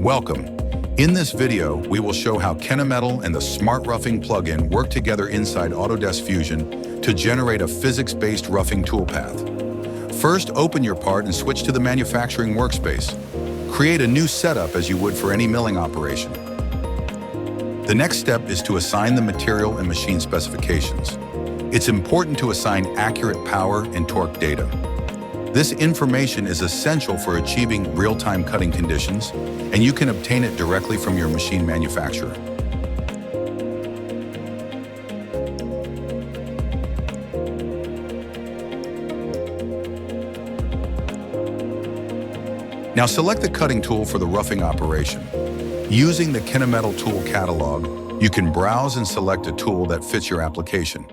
Welcome. In this video, we will show how 𝗚𝗏 and the SmartRoughing plugin work together inside Autodesk Fusion to generate a physics-based roughing toolpath. First, open your part and switch to the manufacturing workspace. Create a new setup as you would for any milling operation. The next step is to assign the material and machine specifications. It's important to assign accurate power and torque data. This information is essential for achieving real-time cutting conditions, and you can obtain it directly from your machine manufacturer. Now select the cutting tool for the roughing operation. Using the 𝗚𝗏 tool catalog, you can browse and select a tool that fits your application.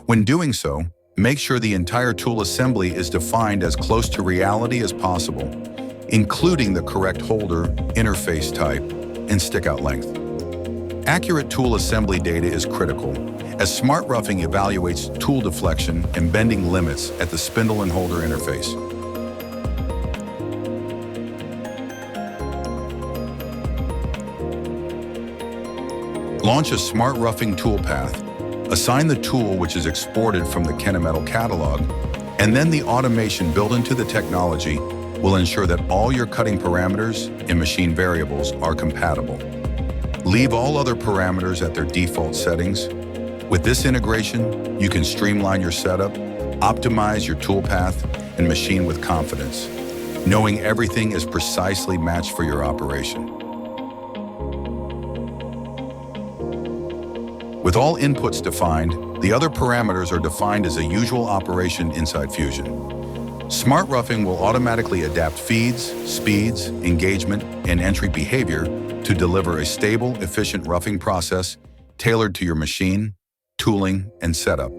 When doing so, make sure the entire tool assembly is defined as close to reality as possible, including the correct holder, interface type, and stick-out length. Accurate tool assembly data is critical, as SmartRoughing evaluates tool deflection and bending limits at the spindle and holder interface. Launch a SmartRoughing toolpath. Assign the tool which is exported from the 𝗚𝗏 catalog, and then the automation built into the technology will ensure that all your cutting parameters and machine variables are compatible. Leave all other parameters at their default settings. With this integration, you can streamline your setup, optimize your toolpath, and machine with confidence, knowing everything is precisely matched for your operation. With all inputs defined, the other parameters are defined as a usual operation inside Fusion. SmartRoughing will automatically adapt feeds, speeds, engagement, and entry behavior to deliver a stable, efficient roughing process tailored to your machine, tooling, and setup.